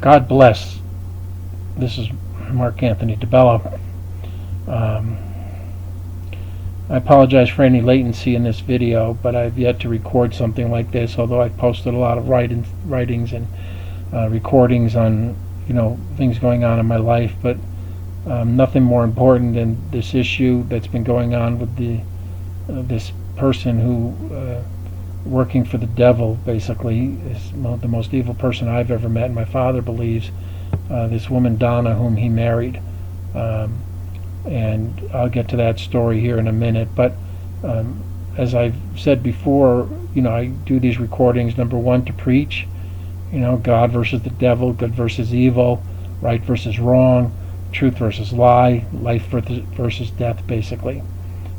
God bless. This is Mark Anthony DiBello. I apologize for any latency in this video, but I've yet to record something like this, although I've posted a lot of writings and recordings on things going on in my life, but nothing more important than this issue that's been going on with this person who working for the devil, basically, is the most evil person I've ever met. My father believes this woman Donna, whom he married, and I'll get to that story here in a minute. But as I've said before, I do these recordings, number one, to preach, God versus the devil, good versus evil, right versus wrong, truth versus lie, life versus death, basically.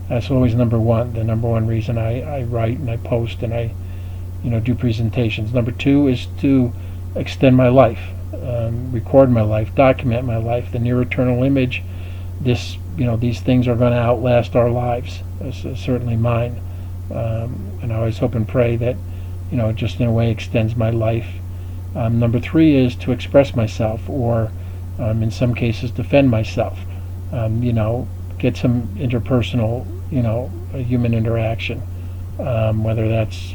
That's always number one, the number one reason I write and I post and I do presentations. Number two is to extend my life, record my life, document my life, the near eternal image. These things are going to outlast our lives, certainly mine. And I always hope and pray that it just in a way extends my life. Number three is to express myself, or in some cases defend myself. Get some interpersonal, human interaction, whether that's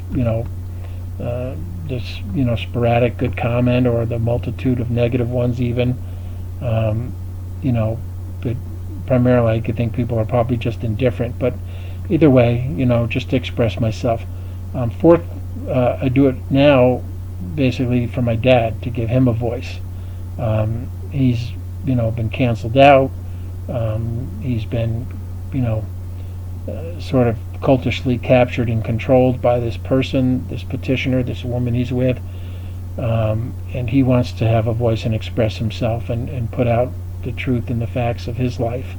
this sporadic good comment or the multitude of negative ones even. But primarily I think people are probably just indifferent, but either way, just to express myself. Fourth, I do it now basically for my dad, to give him a voice. He's been canceled out. He's been sort of cultishly captured and controlled by this person, this petitioner, this woman he's with, and he wants to have a voice and express himself and put out the truth and the facts of his life.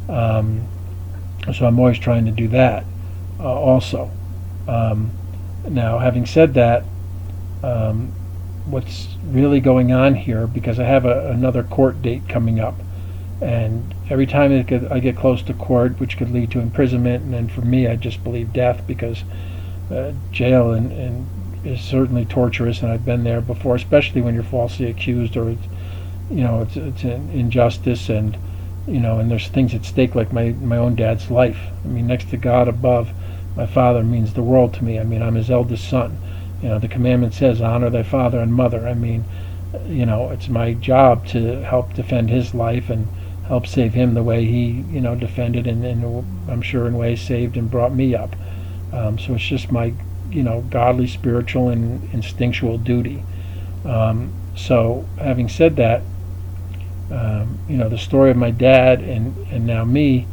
So I'm always trying to do that also. Now, having said that, what's really going on here, because I have another court date coming up, and every time I get close to court, which could lead to imprisonment, and then for me I just believe death, because jail and is certainly torturous, and I've been there before, especially when you're falsely accused, or it's an injustice, and and there's things at stake, like my own dad's life. I mean, next to God above, my father means the world to me. I mean, I'm his eldest son. The commandment says, honor thy father and mother. I mean, it's my job to help defend his life and help save him the way he defended, and I'm sure in ways saved and brought me up. So it's just my godly, spiritual, and instinctual duty. So having said that, the story of my dad and now me,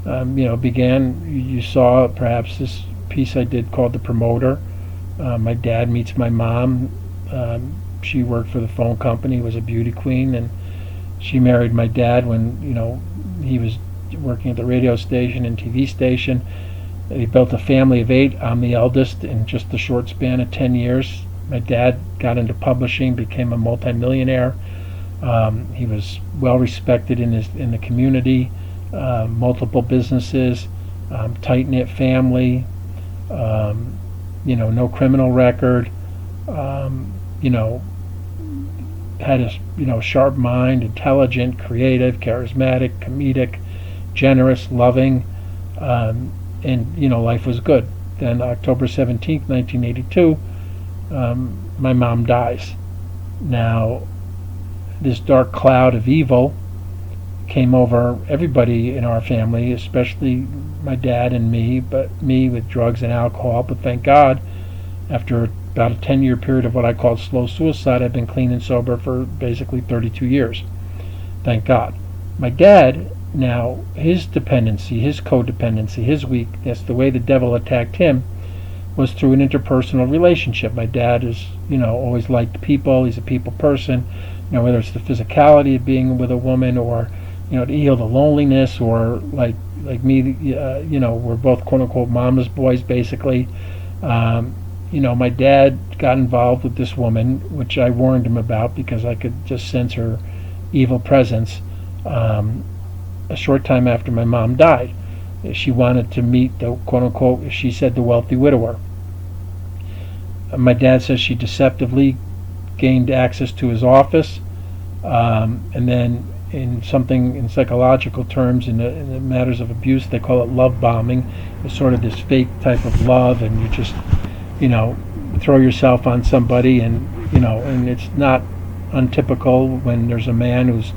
began. You saw perhaps this piece I did called The Promoter. My dad meets my mom. She worked for the phone company, was a beauty queen, and she married my dad when he was working at the radio station and TV station. They built a family of 8. I'm the eldest in just a short span of 10 years. My dad got into publishing, became a multimillionaire. He was well respected in the community, multiple businesses, tight-knit family, no criminal record, had a sharp mind, intelligent, creative, charismatic, comedic, generous, loving, and life was good. Then October 17th, 1982, my mom dies. Now, this dark cloud of evil came over everybody in our family, especially my dad and me, but me with drugs and alcohol. But thank God, after about a 10-year period of what I call slow suicide, I've been clean and sober for basically 32 years. Thank God. My dad, now, his dependency, his codependency, his weakness, the way the devil attacked him was through an interpersonal relationship. My dad is, always liked people. He's a people person. Whether it's the physicality of being with a woman, or to heal the loneliness, or like me, we're both quote unquote mama's boys, basically. My dad got involved with this woman, which I warned him about because I could just sense her evil presence. A short time after my mom died, she wanted to meet the quote unquote, she said, the wealthy widower. My dad says she deceptively gained access to his office, and then in psychological terms, in the matters of abuse, they call it love bombing. It's sort of this fake type of love, and you just, throw yourself on somebody, and it's not untypical when there's a man who's,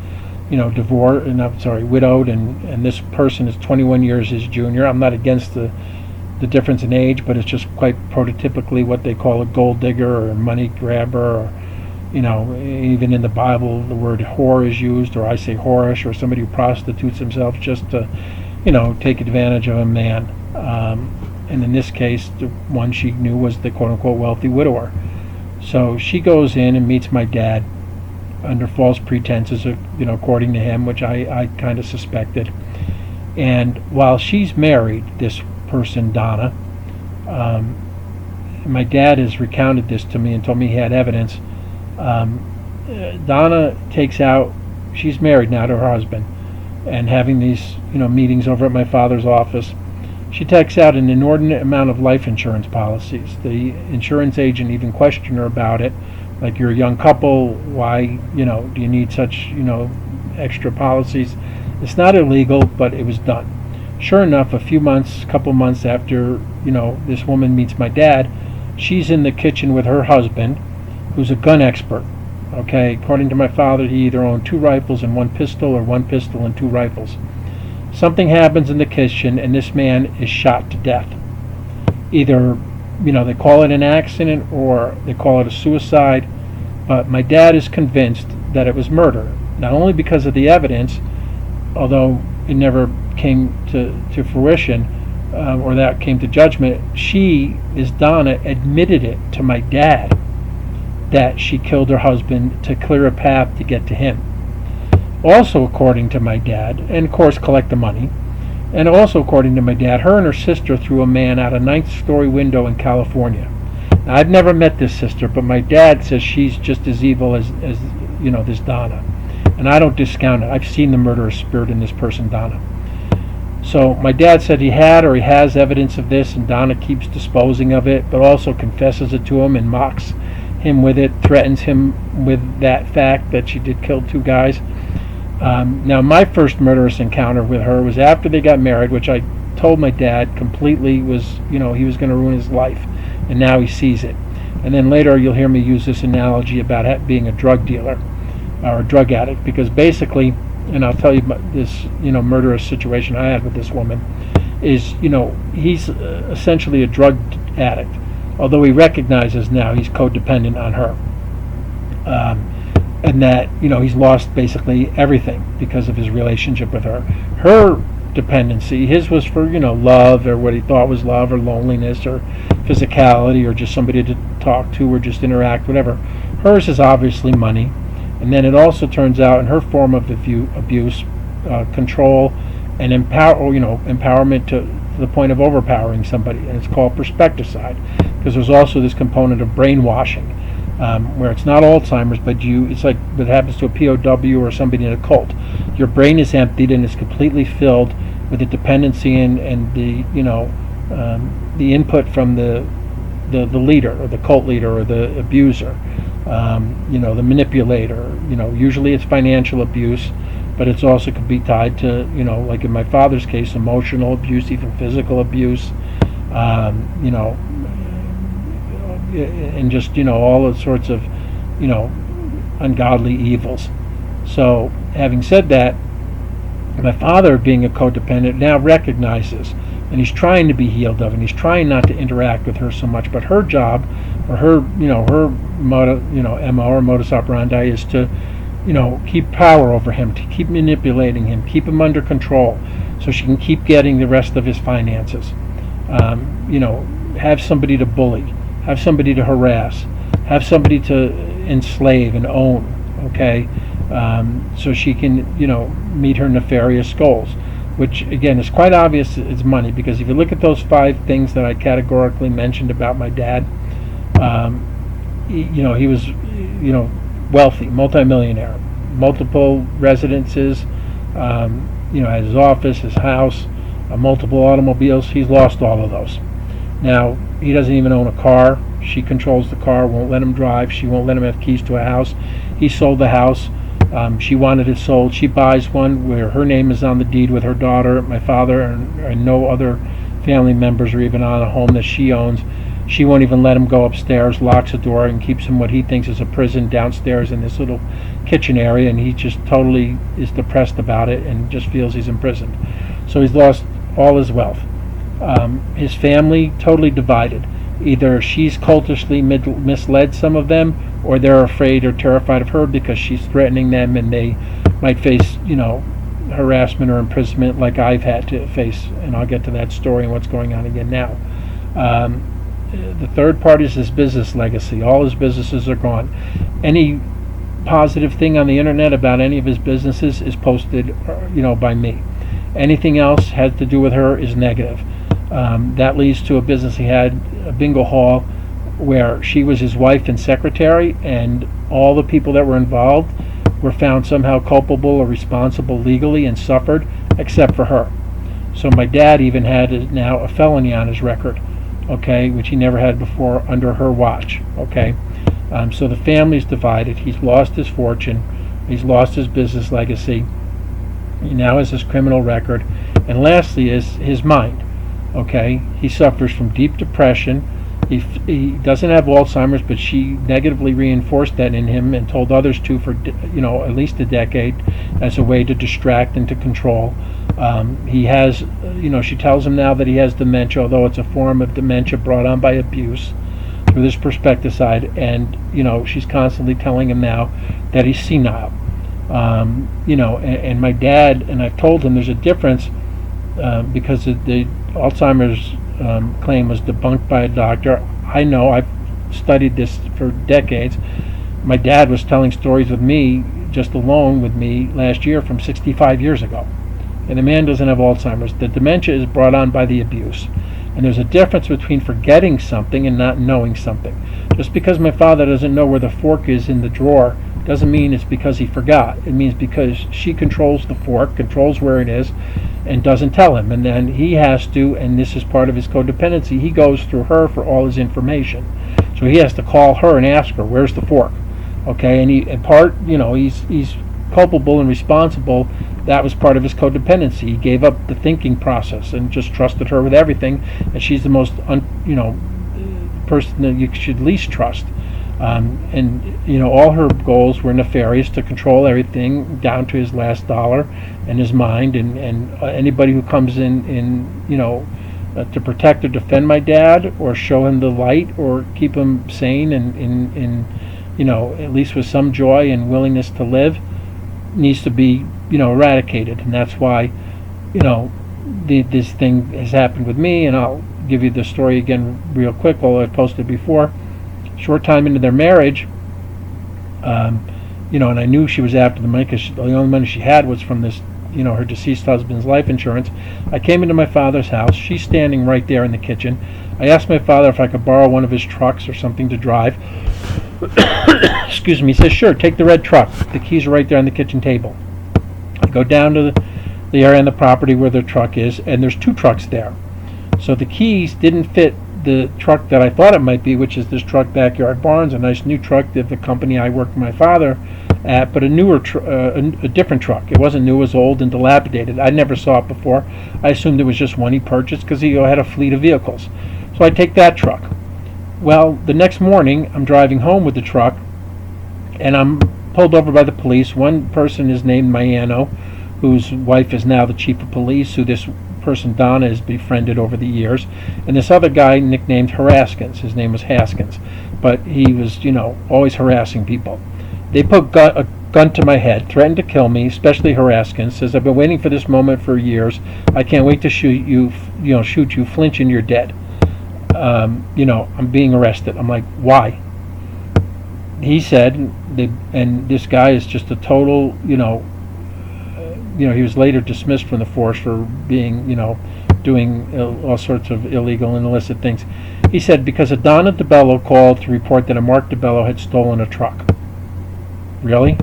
widowed, and this person is 21 years his junior. I'm not against the difference in age, but it's just quite prototypically what they call a gold digger or a money grabber, or even in the Bible the word whore is used, or I say whorish, or somebody who prostitutes himself just to take advantage of a man. And in this case, the one she knew was the quote-unquote wealthy widower. So she goes in and meets my dad under false pretenses, according to him, which I kind of suspected. And while she's married, this person, Donna, my dad has recounted this to me and told me he had evidence. Donna takes out, she's married now to her husband, and having these meetings over at my father's office, she takes out an inordinate amount of life insurance policies. The insurance agent even questioned her about it, like, you're a young couple, why do you need such extra policies? It's not illegal, but it was done. Sure enough, couple months after this woman meets my dad, she's in the kitchen with her husband, who's a gun expert. Okay, according to my father, he either owned 2 rifles and 1 pistol, or 1 pistol and 2 rifles. Something happens in the kitchen, and this man is shot to death. Either, they call it an accident, or they call it a suicide, but my dad is convinced that it was murder. Not only because of the evidence, although it never came to fruition, or that came to judgment, Donna, admitted it to my dad, that she killed her husband to clear a path to get to him. Also, according to my dad, and of course collect the money, and also according to my dad, her and her sister threw a man out a 9th-story window in California. Now, I've never met this sister, but my dad says she's just as evil as this Donna. And I don't discount it. I've seen the murderous spirit in this person, Donna. So my dad said he has evidence of this, and Donna keeps disposing of it, but also confesses it to him and mocks him with it, threatens him with that fact that she did kill 2 guys. Now, my first murderous encounter with her was after they got married, which I told my dad completely was, he was going to ruin his life, and now he sees it. And then later you'll hear me use this analogy about being a drug dealer or a drug addict, because basically, and I'll tell you about this, murderous situation I had with this woman, is, he's essentially a drug addict, although he recognizes now he's codependent on her. And that, he's lost basically everything because of his relationship with her. Her dependency, his was for, love, or what he thought was love, or loneliness, or physicality, or just somebody to talk to, or just interact, whatever. Hers is obviously money. And then it also turns out, in her form of abuse, control and empowerment to the point of overpowering somebody, and it's called perspecticide, because there's also this component of brainwashing, where it's not Alzheimer's, but it's like what happens to a POW or somebody in a cult. Your brain is emptied and is completely filled with the dependency and the input from the leader, or the cult leader, or the abuser, the manipulator. Usually it's financial abuse, but it's also could be tied to, like in my father's case, emotional abuse, even physical abuse, and just, all the sorts of, ungodly evils. So, having said that, my father, being a codependent, now recognizes, and he's trying to be healed of, and he's trying not to interact with her so much. But her job, or her MO or modus operandi, is to, keep power over him, to keep manipulating him, keep him under control, so she can keep getting the rest of his finances. Have somebody to bully, have somebody to harass, have somebody to enslave and own. Okay, so she can, meet her nefarious goals, which again is quite obvious it's money, because if you look at those 5 things that I categorically mentioned about my dad, he was, wealthy, multimillionaire, multiple residences, had his office, his house, multiple automobiles. He's lost all of those. Now, He doesn't even own a car. She controls the car, won't let him drive. She won't let him have keys to a house. He sold the house. She wanted it sold. She buys one where her name is on the deed with her daughter, my father, and no other family members are even on a home that she owns. She won't even let him go upstairs, locks the door, and keeps him what he thinks is a prison downstairs in this little kitchen area, and he just totally is depressed about it and just feels he's imprisoned. So he's lost all his wealth. His family totally divided. Either she's cultishly misled some of them, or they're afraid or terrified of her because she's threatening them and they might face, harassment or imprisonment like I've had to face, and I'll get to that story and what's going on again now. The third part is his business legacy. All his businesses are gone. Any positive thing on the internet about any of his businesses is posted, by me. Anything else has to do with her is negative. That leads to a business he had, a bingo hall, where she was his wife and secretary, and all the people that were involved were found somehow culpable or responsible legally and suffered, except for her. So my dad even had now a felony on his record, okay, which he never had before under her watch, okay. So the family's divided. He's lost his fortune. He's lost his business legacy. He now has his criminal record. And lastly is his mind, okay. He suffers from deep depression. He doesn't have Alzheimer's, but she negatively reinforced that in him and told others to for at least a decade as a way to distract and to control. He has, she tells him now that he has dementia, although it's a form of dementia brought on by abuse through this perspecticide, and she's constantly telling him now that he's senile. And my dad, and I've told him there's a difference because the Alzheimer's claim was debunked by a doctor. I know, I've studied this for decades. My dad was telling stories with me, just alone with me, last year from 65 years ago. And the man doesn't have Alzheimer's. The dementia is brought on by the abuse. And there's a difference between forgetting something and not knowing something. Just because my father doesn't know where the fork is in the drawer doesn't mean it's because he forgot. It means because she controls the fork, controls where it is, and doesn't tell him. And then he has to, and this is part of his codependency, he goes through her for all his information. So he has to call her and ask her, where's the fork? Okay, and he's culpable and responsible. That was part of his codependency. He gave up the thinking process and just trusted her with everything, and she's the most person that you should least trust. All her goals were nefarious, to control everything down to his last dollar and his mind, and anybody who comes in to protect or defend my dad or show him the light or keep him sane and at least with some joy and willingness to live needs to be eradicated. And that's why this thing has happened with me, and I'll give you the story again real quick, although I've posted before. Short time into their marriage, and I knew she was after the money because the only money she had was from this, her deceased husband's life insurance. I came into my father's house. She's standing right there in the kitchen. I asked my father if I could borrow one of his trucks or something to drive. Excuse me. He says, sure, take the red truck. The keys are right there on the kitchen table. I go down to the area on the property where the truck is, and there's two trucks there. So the keys didn't fit the truck that I thought it might be, which is this truck, Backyard Barnes, a nice new truck that the company I worked with my father at, but a newer, a different truck. It wasn't new, it was old and dilapidated. I never saw it before. I assumed it was just one he purchased because he had a fleet of vehicles. So I take that truck. Well, the next morning, I'm driving home with the truck, and I'm pulled over by the police. One person is named Mayano, whose wife is now the chief of police, who this person Donna has befriended over the years, and this other guy nicknamed Haraskins. His name was Haskins, but he was always harassing people. They put a gun to my head, threatened to kill me, especially Haraskins. Says, I've been waiting for this moment for years. I can't wait to shoot you, flinch and you're dead. I'm being arrested. I'm like, why? He said, and this guy is just a total, he was later dismissed from the force for being, doing all sorts of illegal and illicit things. He said, because a Donna DiBello called to report that a Mark DiBello had stolen a truck. Really?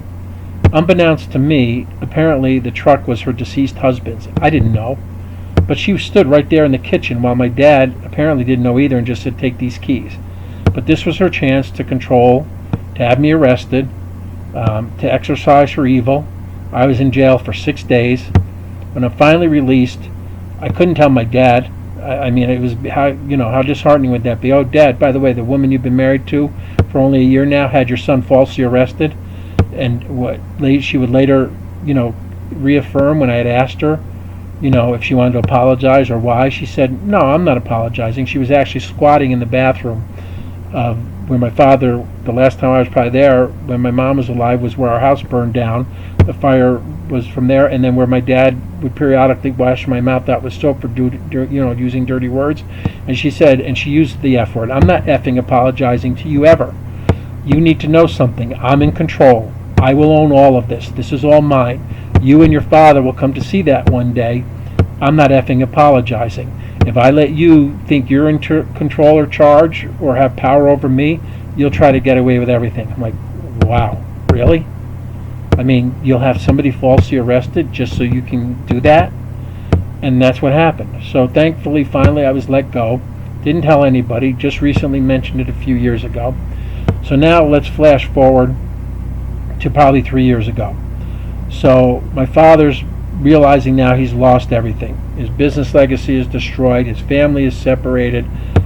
Unbeknownst to me, apparently the truck was her deceased husband's. I didn't know. But she stood right there in the kitchen while my dad apparently didn't know either and just said, take these keys. But this was her chance to control, to have me arrested, to exercise her evil. I was in jail for 6 days. When I'm finally released, I couldn't tell my dad. I mean, it was how disheartening would that be? Oh, Dad, by the way, the woman you've been married to for only a year now had your son falsely arrested, and she would later, reaffirm when I had asked her, if she wanted to apologize or why. She said, "No, I'm not apologizing." She was actually squatting in the bathroom where my father, the last time I was probably there, when my mom was alive, was where our house burned down. The fire was from there, and then where my dad would periodically wash my mouth out with soap for using dirty words. And she said, and she used the F word, "I'm not effing apologizing to you ever. You need to know something. I'm in control. I will own all of this. This is all mine. You and your father will come to see that one day. I'm not effing apologizing. If I let you think you're in control or charge or have power over me, you'll try to get away with everything." I'm like, wow, really? I mean, you'll have somebody falsely arrested just so you can do that? And that's what happened. So thankfully, finally, I was let go. Didn't tell anybody, just recently mentioned it a few years ago. So now let's flash forward to probably 3 years ago. So my father's realizing now he's lost everything. His business legacy is destroyed. His family is separated.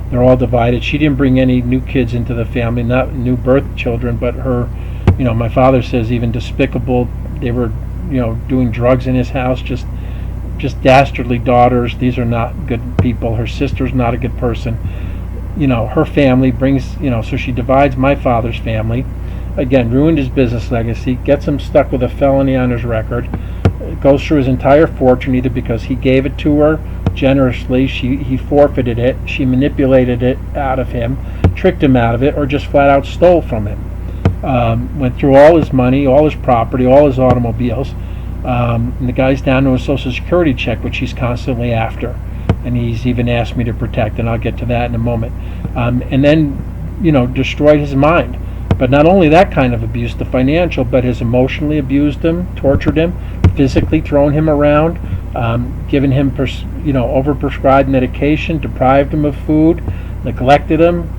They're all divided. She didn't bring any new kids into the family, not new birth children, but her, my father says even despicable. They were, doing drugs in his house, just dastardly daughters. These are not good people. Her sister's not a good person. Her family brings, so she divides my father's family. Again, ruined his business legacy, gets him stuck with a felony on his record, goes through his entire fortune either because he gave it to her generously, he forfeited it, she manipulated it out of him, tricked him out of it, or just flat out stole from him. Went through all his money, all his property, all his automobiles, and the guy's down to a Social Security check, which he's constantly after. And he's even asked me to protect, and I'll get to that in a moment. And then, destroyed his mind. But not only that kind of abuse, the financial, but has emotionally abused him, tortured him, physically thrown him around, given him, overprescribed medication, deprived him of food, neglected him,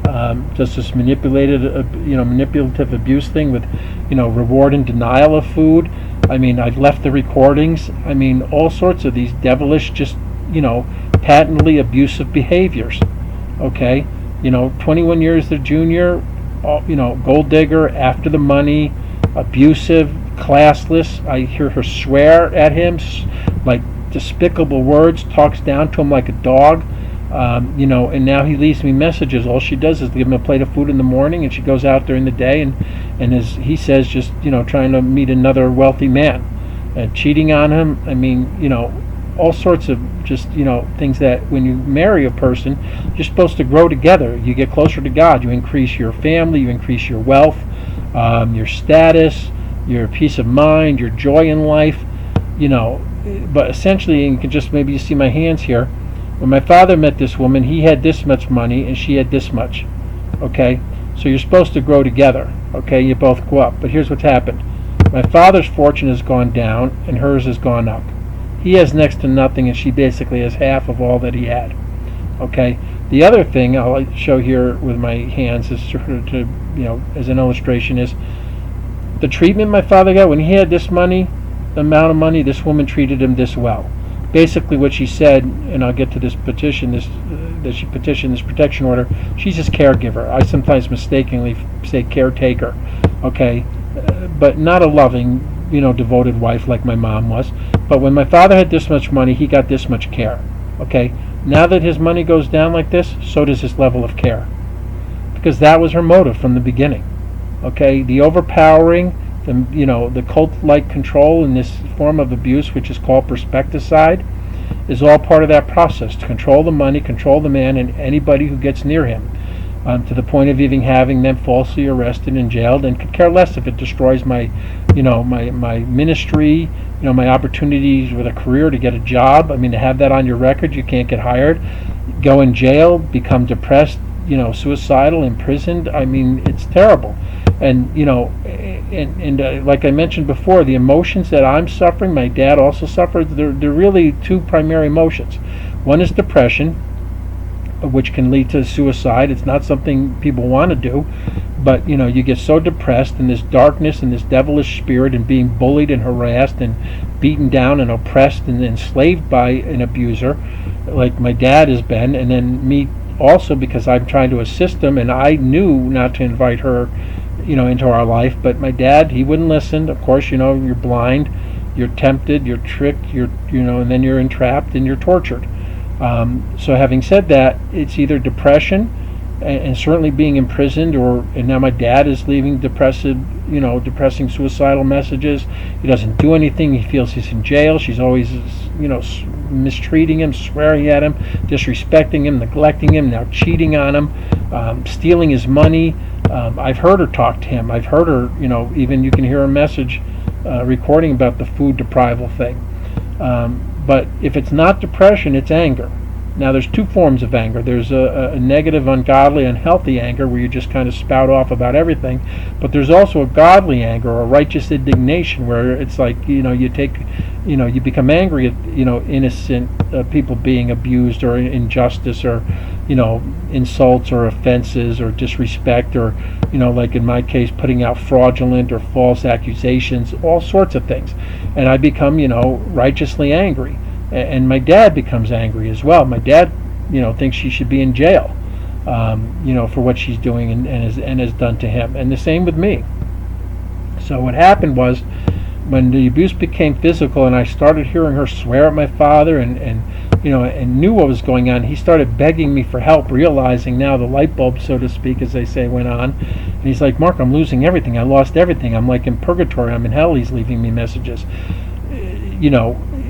just this manipulative abuse thing with, reward and denial of food. I mean, I've left the recordings. I mean, all sorts of these devilish, just, patently abusive behaviors. Okay, 21 years the junior. Gold digger, after the money, abusive, classless. I hear her swear at him, like despicable words, talks down to him like a dog. And now he leaves me messages. All she does is give him a plate of food in the morning, and she goes out during the day and as he says, just, trying to meet another wealthy man. Cheating on him. I mean, all sorts of just, things that when you marry a person, you're supposed to grow together. You get closer to God. You increase your family. You increase your wealth, your status, your peace of mind, your joy in life, But essentially, and you can just maybe you see my hands here. When my father met this woman, he had this much money and she had this much. Okay? So you're supposed to grow together. Okay? You both go up. But here's what's happened. My father's fortune has gone down and hers has gone up. He has next to nothing, and she basically has half of all that he had. Okay. The other thing I'll show here with my hands is to as an illustration is the treatment my father got when he had this money, the amount of money this woman treated him this well. Basically, what she said, and I'll get to this petition, that she petitioned this protection order. She's his caregiver. I sometimes mistakenly say caretaker. Okay, but not a loving, devoted wife like my mom was. But when my father had this much money, he got this much care. Okay? Now that his money goes down like this, so does his level of care. Because that was her motive from the beginning. Okay? The overpowering, the cult-like control in this form of abuse, which is called perspecticide, is all part of that process. To control the money, control the man, and anybody who gets near him. To the point of even having them falsely arrested and jailed, and could care less if it destroys my ministry, my opportunities with a career to get a job. I mean, to have that on your record, you can't get hired, go in jail, become depressed, suicidal, imprisoned. I mean, it's terrible. And like I mentioned before, the emotions that I'm suffering, my dad also suffered. They're really two primary emotions. One is depression, which can lead to suicide. It's not something people want to do, but you get so depressed in this darkness and this devilish spirit, and being bullied and harassed and beaten down and oppressed and enslaved by an abuser, like my dad has been, and then me also, because I'm trying to assist him, and I knew not to invite her, into our life, but my dad, he wouldn't listen. Of course, you're blind, you're tempted, you're tricked, and then you're entrapped and you're tortured. So having said that, it's either depression and certainly being imprisoned, and now my dad is leaving depressing suicidal messages. He doesn't do anything. He feels he's in jail. She's always, mistreating him, swearing at him, disrespecting him, neglecting him, now cheating on him, stealing his money. I've heard her talk to him. I've heard her, even you can hear a message recording about the food deprival thing. But if it's not depression, it's anger. Now, there's two forms of anger. There's a negative, ungodly, unhealthy anger where you just kind of spout off about everything. But there's also a godly anger, or a righteous indignation, where it's like, you become angry at, innocent people being abused, or injustice, or, insults or offenses or disrespect, or, like in my case, putting out fraudulent or false accusations, all sorts of things. And I become, righteously angry. And my dad becomes angry as well. My dad, thinks she should be in jail, for what she's doing and has done to him. And the same with me. So what happened was, when the abuse became physical, and I started hearing her swear at my father, and knew what was going on, he started begging me for help, realizing now the light bulb, so to speak, as they say, went on. And he's like, "Mark, I'm losing everything. I lost everything. I'm like in purgatory. I'm in hell." He's leaving me messages.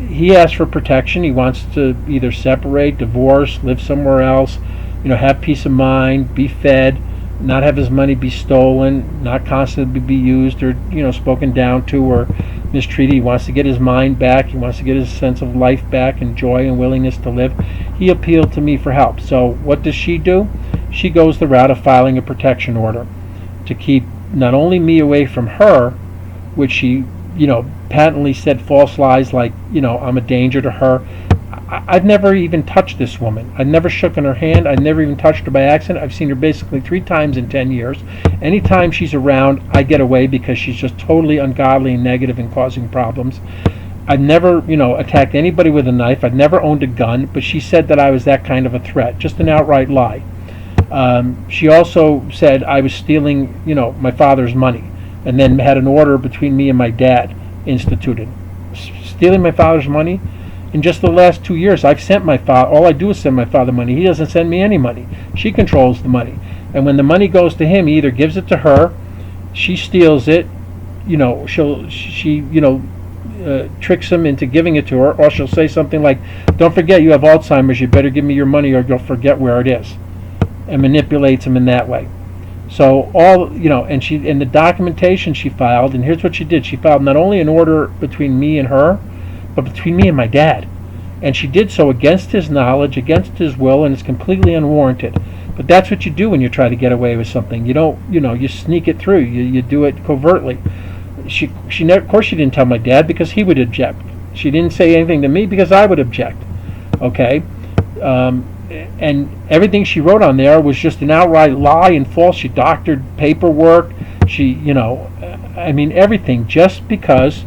He asked for protection. He wants to either separate, divorce, live somewhere else, have peace of mind, be fed, not have his money be stolen, not constantly be used or, spoken down to or mistreated. He wants to get his mind back. He wants to get his sense of life back and joy and willingness to live. He appealed to me for help. So what does she do? She goes the route of filing a protection order to keep not only me away from her, which she patently said false lies like, I'm a danger to her. I've never even touched this woman. I've never shaken her hand. I've never even touched her by accident. I've seen her basically 3 times in 10 years. Anytime she's around, I get away because she's just totally ungodly and negative and causing problems. I've never, attacked anybody with a knife. I've never owned a gun, but she said that I was that kind of a threat. Just an outright lie. She also said I was stealing, my father's money, and then had an order between me and my dad instituted. Stealing my father's money? In just the last 2 years, I've sent my father, all I do is send my father money. He doesn't send me any money. She controls the money. And when the money goes to him, he either gives it to her, she steals it, she tricks him into giving it to her, or she'll say something like, "Don't forget you have Alzheimer's, you better give me your money or you'll forget where it is," and manipulates him in that way. So and the documentation she filed, and here's what she did. She filed not only an order between me and her, but between me and my dad. And she did so against his knowledge, against his will, and it's completely unwarranted. But that's what you do when you try to get away with something. You don't, you sneak it through. You do it covertly. She never, of course she didn't tell my dad because he would object. She didn't say anything to me because I would object. Okay? And everything she wrote on there was just an outright lie and false. She doctored paperwork. She, everything, just because,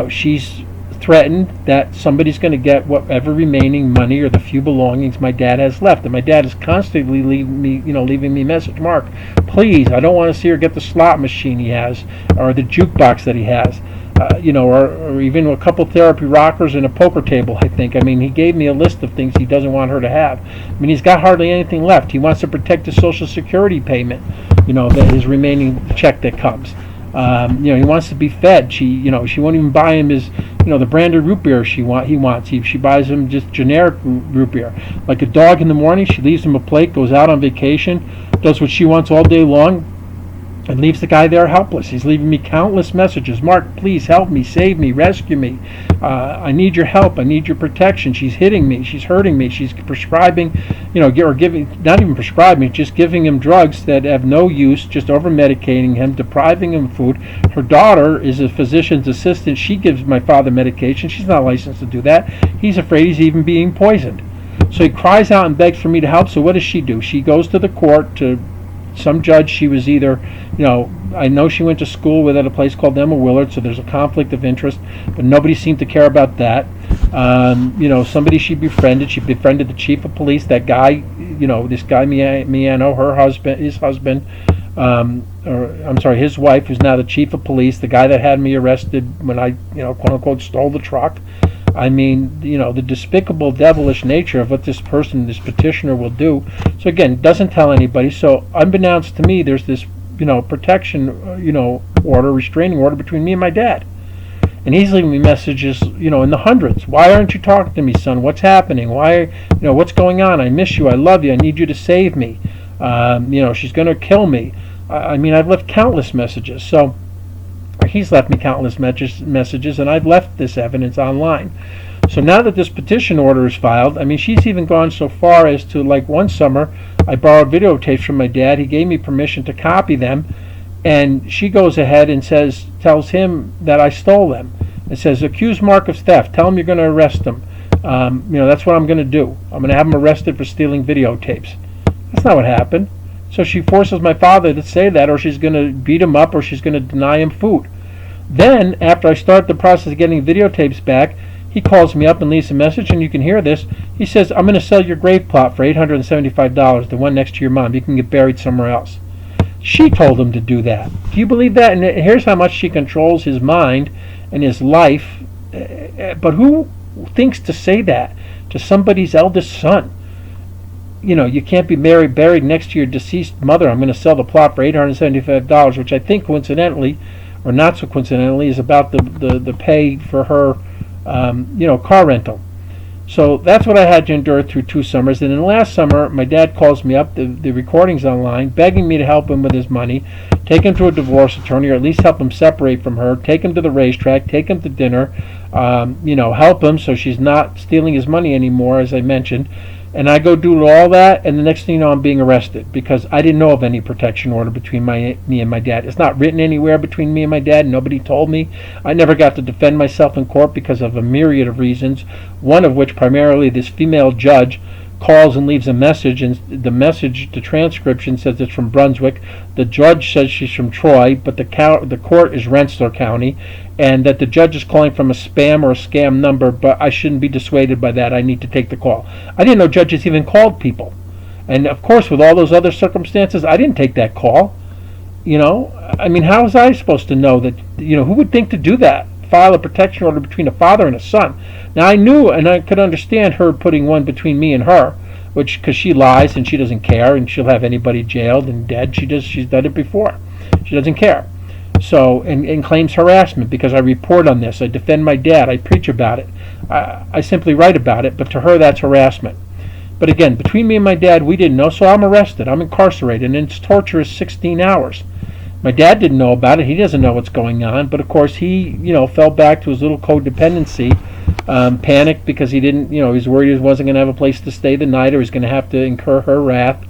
she's threatened that somebody's going to get whatever remaining money or the few belongings my dad has left. And my dad is constantly leaving me message, "Mark, please, I don't want to see her get the slot machine he has or the jukebox that he has, or even a couple therapy rockers and a poker table, I think." He gave me a list of things he doesn't want her to have. He's got hardly anything left. He wants to protect his Social Security payment, his remaining check that comes. He wants to be fed. She won't even buy him his, the branded root beer he wants. She buys him just generic root beer. Like a dog in the morning, she leaves him a plate, goes out on vacation, does what she wants all day long, and leaves the guy there helpless. He's leaving me countless messages. Mark, please help me, save me, rescue me. I need your help. I need your protection. She's hitting me. She's hurting me. She's prescribing, or giving, not even prescribing, just giving him drugs that have no use, just over-medicating him, depriving him of food. Her daughter is a physician's assistant. She gives my father medication. She's not licensed to do that. He's afraid he's even being poisoned. So he cries out and begs for me to help. So what does she do? She goes to the court to some judge. She was either, I know she went to school with at a place called Emma Willard, so there's a conflict of interest, but nobody seemed to care about that. Somebody she befriended the chief of police, that guy, this guy Miano, her husband, his wife, who's now the chief of police, the guy that had me arrested when I, quote unquote, stole the truck. I mean, the despicable, devilish nature of what this petitioner will do. So again, doesn't tell anybody. So unbeknownst to me, there's this, protection, order, restraining order between me and my dad. And he's leaving me messages, in the hundreds. Why aren't you talking to me, son? What's happening? Why, what's going on? I miss you. I love you. I need you to save me. She's going to kill me. I mean, I've left countless messages. So he's left me countless messages, and I've left this evidence online. So now that this petition order is filed, I mean, she's even gone so far as to, like, one summer, I borrowed videotapes from my dad. He gave me permission to copy them, and she goes ahead and tells him that I stole them. It says, accuse Mark of theft. Tell him you're going to arrest him. That's what I'm going to do. I'm going to have him arrested for stealing videotapes. That's not what happened. So she forces my father to say that, or she's going to beat him up, or she's going to deny him food. Then, after I start the process of getting videotapes back, he calls me up and leaves a message, and you can hear this. He says, I'm going to sell your grave plot for $875, the one next to your mom. You can get buried somewhere else. She told him to do that. Do you believe that? And here's how much she controls his mind and his life. But who thinks to say that to somebody's eldest son? You can't be buried next to your deceased mother. I'm going to sell the plot for $875, which I think coincidentally, or not so coincidentally, is about the pay for her, car rental. So that's what I had to endure through 2 summers. And then last summer, my dad calls me up, the recording's online, begging me to help him with his money, take him to a divorce attorney, or at least help him separate from her, take him to the racetrack, take him to dinner, help him so she's not stealing his money anymore, as I mentioned. And I go do all that, and the next thing you know, I'm being arrested because I didn't know of any protection order between me and my dad. It's not written anywhere between me and my dad. Nobody told me. I never got to defend myself in court because of a myriad of reasons, one of which primarily this female judge calls and leaves a message, and the transcription says it's from Brunswick. The judge says she's from Troy, but the court is Rensselaer County, and that the judge is calling from a spam or a scam number, but I shouldn't be dissuaded by that. I need to take the call. I didn't know judges even called people. And of course, with all those other circumstances, I didn't take that call. I mean, how was I supposed to know that, who would think to do that? File a protection order between a father and a son. Now I knew and I could understand her putting one between me and her, because she lies and she doesn't care, and she'll have anybody jailed and dead. She's done it before. She doesn't care. So and claims harassment because I report on this. I defend my dad. I preach about it. I simply write about it, but to her that's harassment. But again, between me and my dad, we didn't know, so I'm arrested. I'm incarcerated, and its torture is 16 hours. My dad didn't know about it. He doesn't know what's going on. But of course, he, fell back to his little codependency, panicked because he didn't, he was worried he wasn't going to have a place to stay the night, or he was going to have to incur her wrath,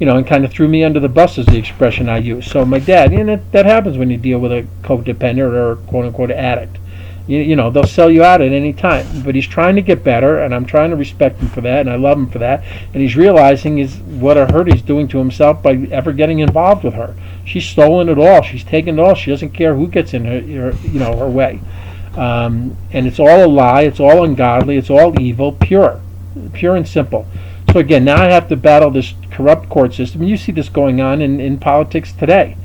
and kind of threw me under the bus is the expression I use. So my dad, that happens when you deal with a codependent or quote unquote addict. They'll sell you out at any time. But he's trying to get better, and I'm trying to respect him for that, and I love him for that. And he's realizing what a hurt he's doing to himself by ever getting involved with her. She's stolen it all. She's taken it all. She doesn't care who gets in her way. And it's all a lie. It's all ungodly. It's all evil, pure and simple. So again, now I have to battle this corrupt court system. You see this going on in politics today.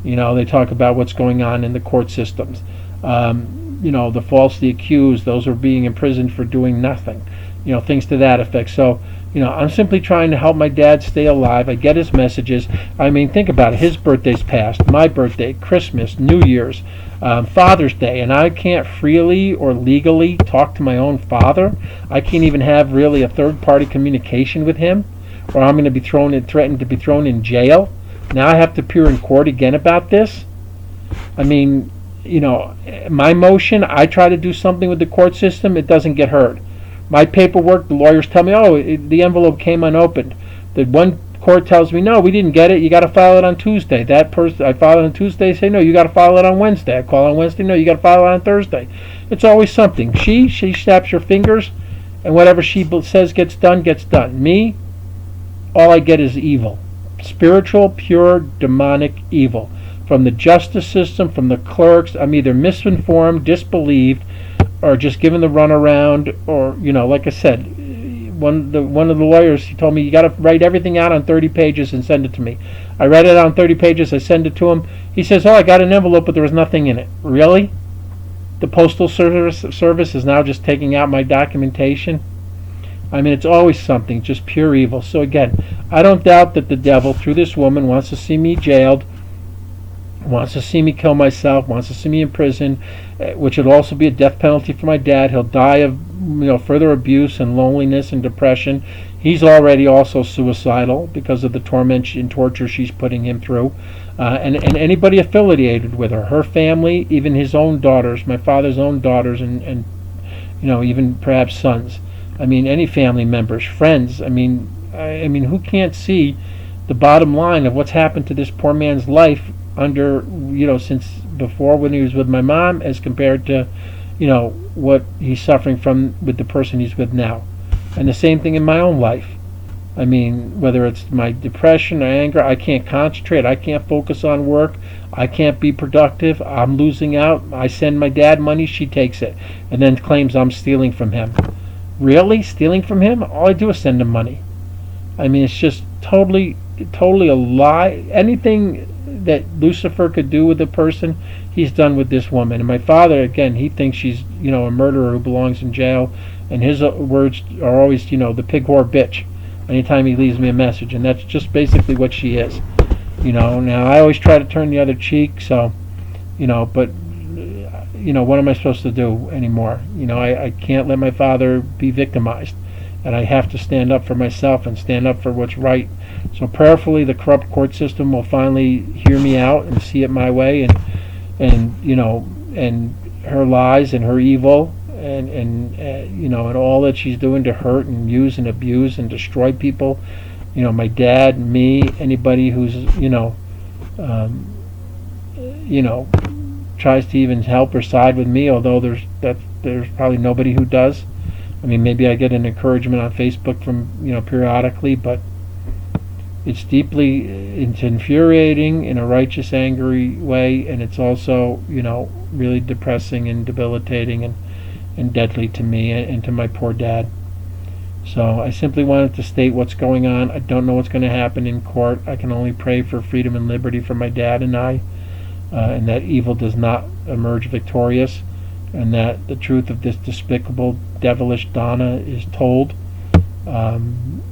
They talk about what's going on in the court systems. The falsely accused, those who are being imprisoned for doing nothing, things to that effect. So, I'm simply trying to help my dad stay alive. I get his messages. I mean, think about it. His birthday's passed, my birthday, Christmas, New Year's, Father's Day, and I can't freely or legally talk to my own father. I can't even have really a third-party communication with him, or I'm going to be threatened to be thrown in jail. Now I have to appear in court again about this? I mean, my motion, I try to do something with the court system, it doesn't get heard. My paperwork, the lawyers tell me, the envelope came unopened. The one court tells me, no, we didn't get it, you got to file it on Tuesday. That person, I file it on Tuesday, say, no, you got to file it on Wednesday. I call on Wednesday, no, you got to file it on Thursday. It's always something. She snaps her fingers, and whatever she says gets done, gets done. Me, all I get is evil. Spiritual, pure, demonic evil. From the justice system, from the clerks, I'm either misinformed, disbelieved, or just given the runaround, or, like I said, one of the lawyers, he told me, you got to write everything out on 30 pages and send it to me. I read it on 30 pages, I send it to him. He says, I got an envelope, but there was nothing in it. Really? The Postal Service is now just taking out my documentation? I mean, it's always something, just pure evil. So again, I don't doubt that the devil, through this woman, wants to see me jailed, wants to see me kill myself, wants to see me in prison, which would also be a death penalty for my dad. He'll die of further abuse and loneliness and depression. He's already also suicidal because of the torment and torture she's putting him through. And anybody affiliated with her family, even his own daughters, my father's own daughters, and even perhaps sons. I mean, any family members, friends. I mean, who can't see the bottom line of what's happened to this poor man's life under, since before when he was with my mom, as compared to, what he's suffering from with the person he's with now. And the same thing in my own life. I mean, whether it's my depression or anger, I can't concentrate, I can't focus on work, I can't be productive, I'm losing out. I send my dad money, she takes it, and then claims I'm stealing from him. Really? Stealing from him? All I do is send him money. I mean, it's just totally a lie. Anything that Lucifer could do with a person, he's done with this woman. And my father, again, he thinks she's, a murderer who belongs in jail, and his words are always, the pig whore bitch, anytime he leaves me a message, and that's just basically what she is. Now I always try to turn the other cheek, so, but, what am I supposed to do anymore? I can't let my father be victimized, and I have to stand up for myself and stand up for what's right. So prayerfully, the corrupt court system will finally hear me out and see it my way, and her lies and her evil, and all that she's doing to hurt and use and abuse and destroy people. My dad, me, anybody who's tries to even help or side with me, although there's probably nobody who does. I mean, maybe I get an encouragement on Facebook from periodically, but it's it's infuriating in a righteous, angry way, and it's also really depressing and debilitating and deadly to me and to my poor dad. So I simply wanted to state what's going on. I don't know what's going to happen in court. I can only pray for freedom and liberty for my dad and I, and that evil does not emerge victorious, and that the truth of this despicable, devilish Donna is told, and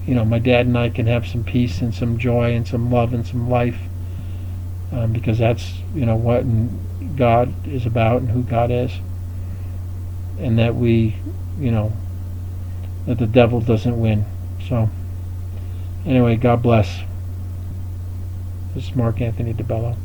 my dad and I can have some peace and some joy and some love and some life, because that's what God is about and who God is, and that we that the devil doesn't win. So anyway, God bless. This is Mark Anthony DiBello.